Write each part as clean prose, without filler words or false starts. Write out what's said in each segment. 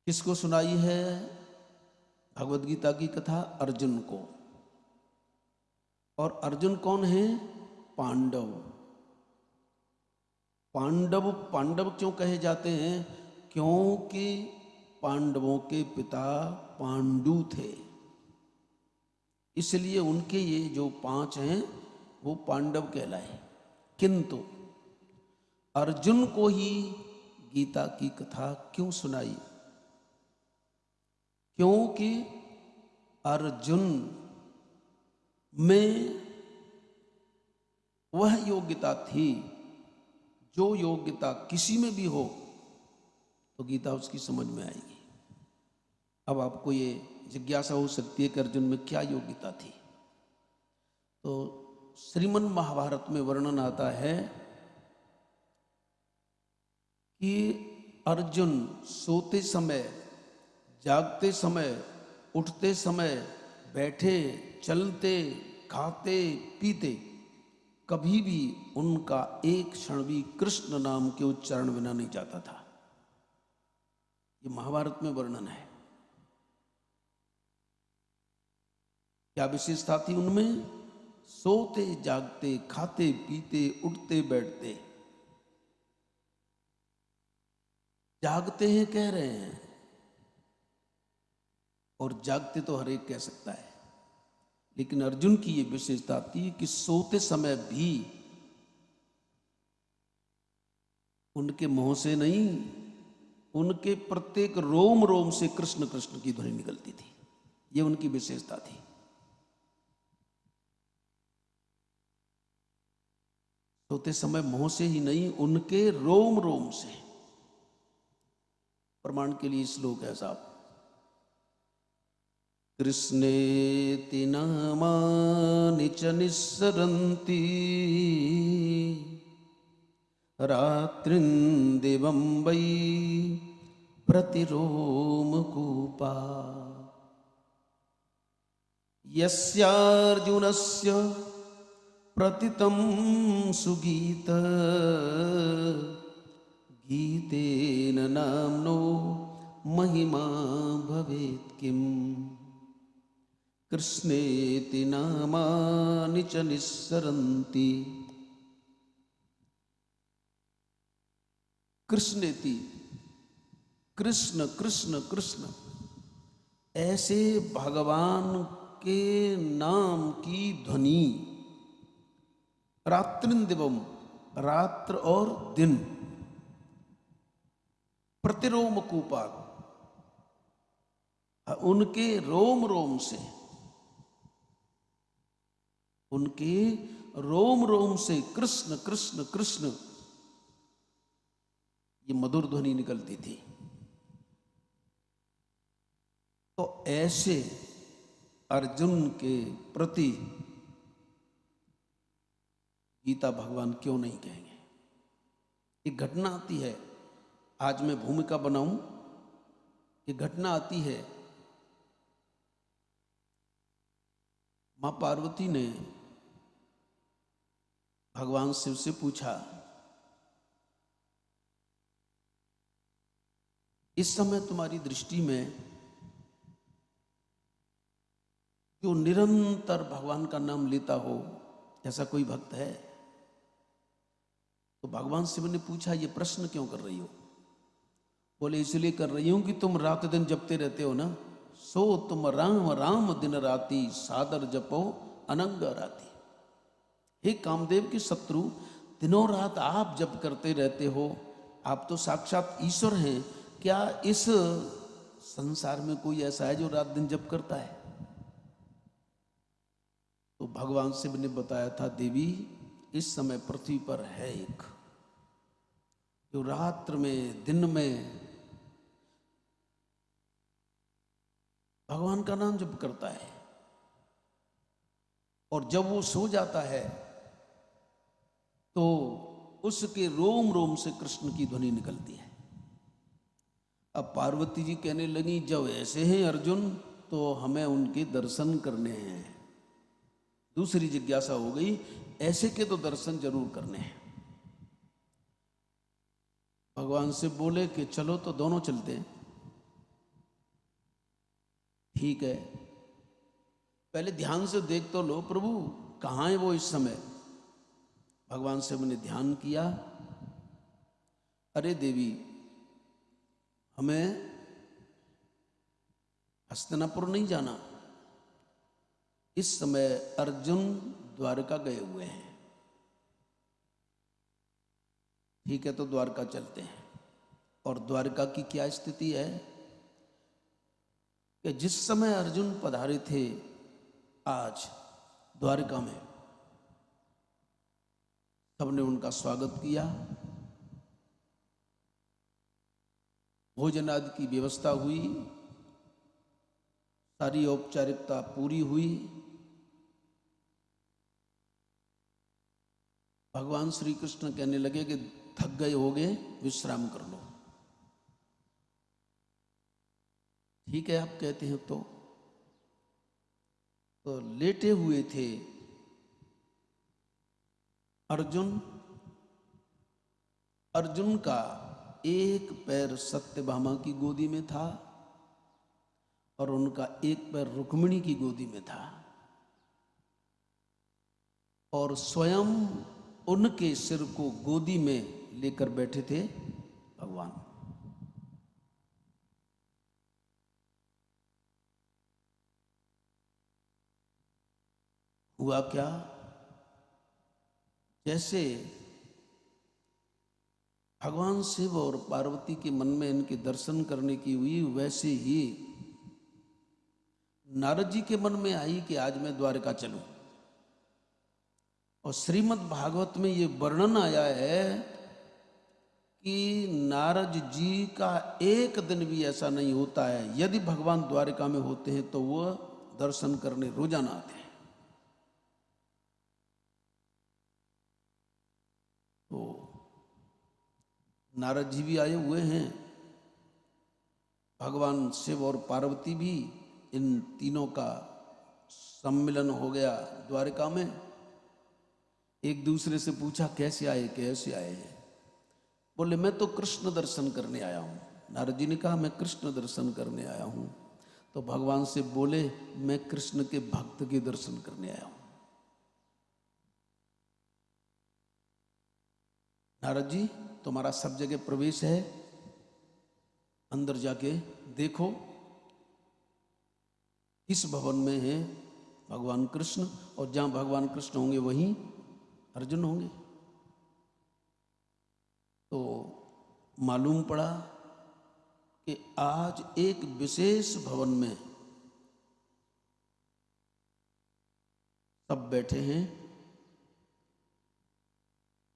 किसको सुनाई है भगवद गीता की कथा? अर्जुन को। और अर्जुन कौन है? पांडव। पांडव पांडव क्यों कहे जाते हैं? क्योंकि पांडवों के पिता पांडु थे, इसलिए उनके ये जो 5 हैं वो पांडव कहलाए। किंतु अर्जुन को ही गीता की कथा क्यों सुनाई? क्योंकि अर्जुन में वह योग्यता थी जो योग्यता किसी में भी हो तो गीता उसकी समझ में आएगी। अब आपको ये जिज्ञासा हो सकती है कि अर्जुन में क्या योग्यता थी। तो श्रीमद् महाभारत में वर्णन आता है कि अर्जुन सोते समय, जागते समय, उठते समय, बैठे, चलते, खाते, पीते, कभी भी उनका एक क्षण भी कृष्ण नाम के उच्चारण बिना नहीं जाता था। ये महाभारत में वर्णन है। क्या विशेषता थी उनमें? सोते, जागते, खाते, पीते, उठते, बैठते। जागते हैं कह रहे हैं, और जागते तो हर एक कह सकता है, लेकिन अर्जुन की ये विशेषता थी कि सोते समय भी उनके मुंह से नहीं, उनके प्रत्येक रोम रोम से कृष्ण कृष्ण की ध्वनि निकलती थी। ये उनकी विशेषता थी। सोते समय मुंह से ही नहीं, उनके रोम रोम से। प्रमाण के लिए श्लोक है साहब। कृष्णेति नामानि च निस्सरन्ति रात्रिन्दिवं वै प्रतिरोमकूपा यस्यार्जुनस्य प्रतितं सुगीत गीतेन नाम्नो महिमा भवेत् किम्। कृष्णेति नामानि च निस्सरन्ति। कृष्णेति, कृष्ण कृष्ण कृष्ण, ऐसे भगवान के नाम की ध्वनि रात्रिंदिवम, रात्र और दिन, प्रतिरोम कूपात, उनके रोम रोम से, उनके रोम रोम से कृष्ण कृष्ण कृष्ण ये मधुर ध्वनि निकलती थी। तो ऐसे अर्जुन के प्रति गीता भगवान क्यों नहीं कहेंगे? एक घटना आती है, आज मैं भूमिका बनाऊं, ये घटना आती है। मां पार्वती ने भगवान शिव से पूछा, इस समय तुम्हारी दृष्टि में जो निरंतर भगवान का नाम लेता हो ऐसा कोई भक्त है? तो भगवान शिव ने पूछा, ये प्रश्न क्यों कर रही हो? बोले, इसलिए कर रही हूं कि तुम रात दिन जपते रहते हो ना, सो तुम राम राम दिन राती, सादर जपो अनंग राती। हे कामदेव के शत्रु, दिनों रात आप जप करते रहते हो, आप तो साक्षात ईश्वर हैं। क्या इस संसार में कोई ऐसा है जो रात दिन जप करता है? तो भगवान शिव ने बताया था, देवी इस समय पृथ्वी पर है एक, जो रात्र में दिन में भगवान का नाम जप करता है, और जब वो सो जाता है तो उसके रोम रोम से कृष्ण की ध्वनि निकलती है। अब पार्वती जी कहने लगी, जब ऐसे हैं अर्जुन तो हमें उनके दर्शन करने हैं। दूसरी जिज्ञासा हो गई, ऐसे के तो दर्शन जरूर करने हैं। भगवान से बोले कि चलो तो दोनों चलते हैं। ठीक है, पहले ध्यान से देख तो लो प्रभु, कहाँ है वो इस समय। भगवान शिव ने ध्यान किया, अरे देवी, हमें हस्तिनापुर नहीं जाना, इस समय अर्जुन द्वारका गए हुए हैं। ठीक है, तो द्वारका चलते हैं। और द्वारका की क्या स्थिति है कि जिस समय अर्जुन पधारे थे आज द्वारका में, सबने उनका स्वागत किया, भोजन आदि की व्यवस्था हुई, सारी औपचारिकता पूरी हुई। भगवान श्री कृष्ण कहने लगे कि थक गए होगे, विश्राम कर लो। ठीक है, आप कहते हैं तो लेटे हुए थे अर्जुन। अर्जुन का एक पैर सत्यभामा की गोदी में था और उनका एक पैर रुक्मिणी की गोदी में था, और स्वयं उनके सिर को गोदी में लेकर बैठे थे भगवान। हुआ क्या, जैसे भगवान शिव और पार्वती के मन में इनके दर्शन करने की हुई, वैसे ही नारद जी के मन में आई कि आज मैं द्वारका चलूं। और श्रीमद् भागवत में ये वर्णन आया है कि नारद जी का एक दिन भी ऐसा नहीं होता है, यदि भगवान द्वारका में होते हैं तो वो दर्शन करने रोजाना आते हैं। तो नारद जी भी आए हुए हैं, भगवान शिव और पार्वती भी, इन तीनों का सम्मिलन हो गया द्वारका में। एक दूसरे से पूछा कैसे आए, कैसे आए हैं? बोले मैं तो कृष्ण दर्शन करने आया हूं। नारद जी ने कहा मैं कृष्ण दर्शन करने आया हूं। तो भगवान से बोले मैं कृष्ण के भक्त के दर्शन करने आया हूं। नारद जी, तुम्हारा सब जगह प्रवेश है, अंदर जाके देखो किस भवन में है भगवान कृष्ण, और जहां भगवान कृष्ण होंगे वहीं अर्जुन होंगे। तो मालूम पड़ा कि आज एक विशेष भवन में सब बैठे हैं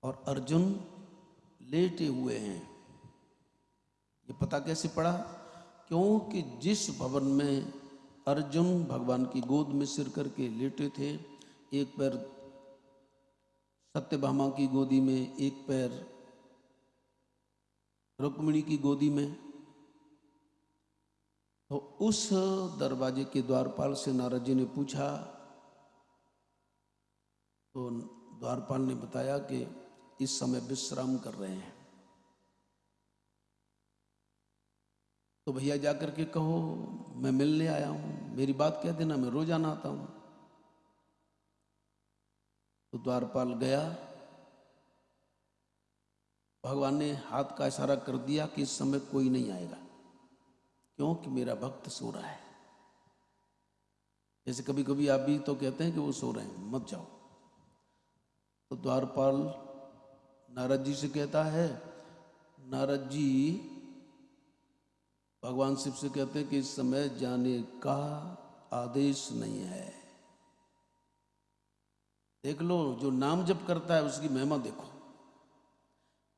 और अर्जुन लेटे हुए हैं। ये पता कैसे पड़ा? क्योंकि जिस भवन में अर्जुन भगवान की गोद में सिर करके लेटे थे, एक पैर सत्यभामा की गोदी में, एक पैर रुक्मिणी की गोदी में, तो उस दरवाजे के द्वारपाल से नारद जी ने पूछा, तो द्वारपाल ने बताया कि इस समय विश्राम कर रहे हैं। तो भैया जाकर के कहो मैं मिलने आया हूं, मेरी बात कह देना, मैं रोजाना आता हूं। तो द्वारपाल गया, भगवान ने हाथ का इशारा कर दिया कि इस समय कोई नहीं आएगा, क्योंकि मेरा भक्त सो रहा है। जैसे कभी कभी आप भी तो कहते हैं कि वो सो रहे हैं, मत जाओ। तो द्वारपाल नारद जी से कहता है, नारद जी भगवान शिव से कहते हैं कि इस समय जाने का आदेश नहीं है। देख लो, जो नाम जप करता है उसकी महिमा देखो।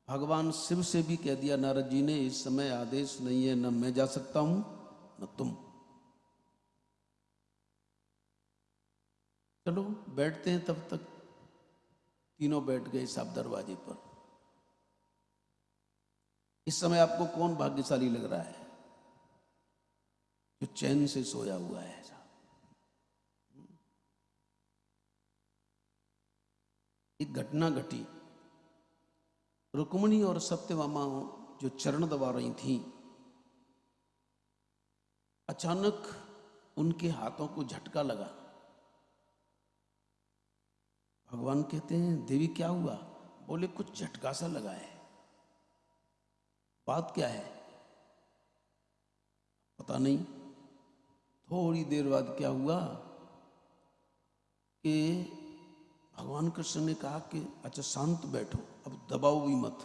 भगवान शिव से भी कह दिया नारद जी ने, इस समय आदेश नहीं है, न मैं जा सकता हूं न तुम। चलो बैठते हैं। तब तक तीनों बैठ गए साहब दरवाजे पर। इस समय आपको कौन भाग्यशाली लग रहा है जो चैन से सोया हुआ है? एक घटना घटी, रुक्मिणी और सत्यभामा जो चरण दबा रही थी, अचानक उनके हाथों को झटका लगा। भगवान कहते हैं देवी क्या हुआ? बोले कुछ झटका सा लगा है। बात क्या है? पता नहीं। थोड़ी देर बाद क्या हुआ कि भगवान कृष्ण ने कहा कि अच्छा शांत बैठो, अब दबाओ भी मत।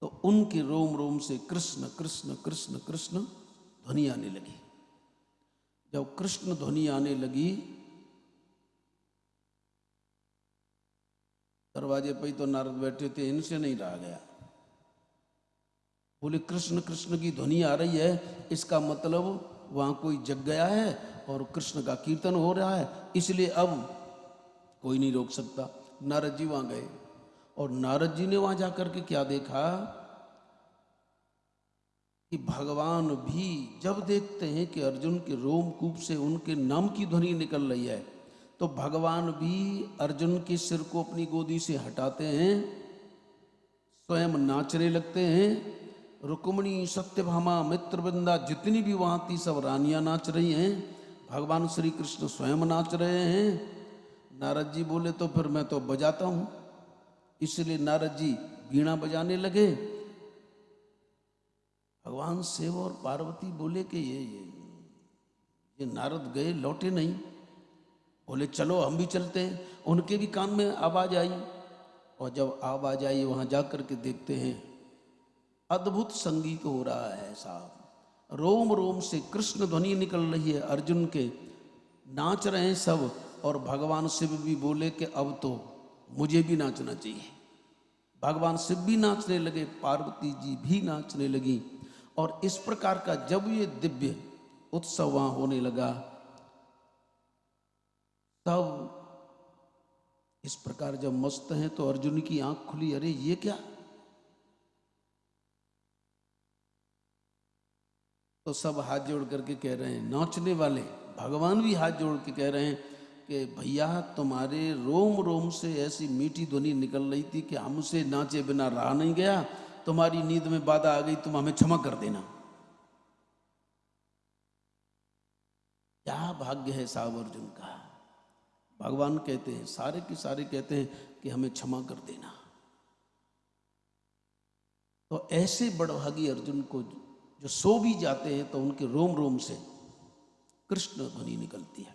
तो उनके रोम रोम से कृष्ण कृष्ण कृष्ण कृष्ण ध्वनि आने लगी। जब कृष्ण ध्वनि आने लगी, दरवाजे पर ही तो नारद बैठे थे, इनसे नहीं रहा गया। बोले कृष्ण कृष्ण की ध्वनि आ रही है, इसका मतलब वहां कोई जग गया है और कृष्ण का कीर्तन हो रहा है, इसलिए अब कोई नहीं रोक सकता। नारद जी वहां गए और नारद जी ने वहां जाकर के क्या देखा कि भगवान भी जब देखते हैं कि अर्जुन के रोमकूप से उनके नाम की ध्वनि निकल रही है, तो भगवान भी अर्जुन के सिर को अपनी गोदी से हटाते हैं, स्वयं नाचने लगते हैं। रुक्मिणी, सत्यभामा, मित्रवृंदा जितनी भी वहां थी सब रानियां नाच रही हैं, भगवान श्री कृष्ण स्वयं नाच रहे हैं। नारद जी बोले तो फिर मैं तो बजाता हूं, इसलिए नारद जी वीणा बजाने लगे। भगवान शिव और पार्वती बोले कि ये नारद गए लौटे नहीं। बोले चलो हम भी चलते हैं। उनके भी कान में आवाज आई, और जब आवाज आई वहां जाकर के देखते हैं अद्भुत संगीत हो रहा है साहब। रोम रोम से कृष्ण ध्वनि निकल रही है, अर्जुन के नाच रहे हैं सब। और भगवान शिव भी बोले कि अब तो मुझे भी नाचना चाहिए। भगवान शिव भी नाचने लगे, पार्वती जी भी नाचने लगी। और इस प्रकार का जब ये दिव्य उत्सव वहां होने लगा, तब इस प्रकार जब मस्त हैं तो अर्जुन की आंख खुली, अरे ये क्या? तो सब हाथ जोड़ करके कह रहे हैं, नाचने वाले भगवान भी हाथ जोड़ के कह रहे हैं कि भैया तुम्हारे रोम रोम से ऐसी मीठी ध्वनि निकल रही थी कि हमसे नाचे बिना रहा नहीं गया, तुम्हारी नींद में बाधा आ गई, तुम हमें क्षमा कर देना। क्या भाग्य है साहब अर्जुन का। भगवान कहते हैं, सारे के सारे कहते हैं कि हमें क्षमा कर देना। तो ऐसे बड़भागी अर्जुन को जो सो भी जाते हैं तो उनके रोम रोम से कृष्ण ध्वनि निकलती है।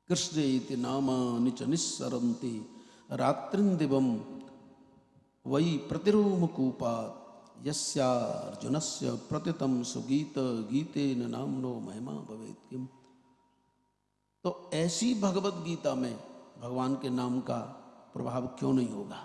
कृष्ण इति नामानि च निस्सरन्ति रात्रिंदिवम वै प्रतिरोमकूपात् यस्यार्जुनस्य प्रतितं सुगीत गीतेन नाम्नो महिमा भवेत् किम। तो ऐसी भगवत गीता में भगवान के नाम का प्रभाव क्यों नहीं होगा।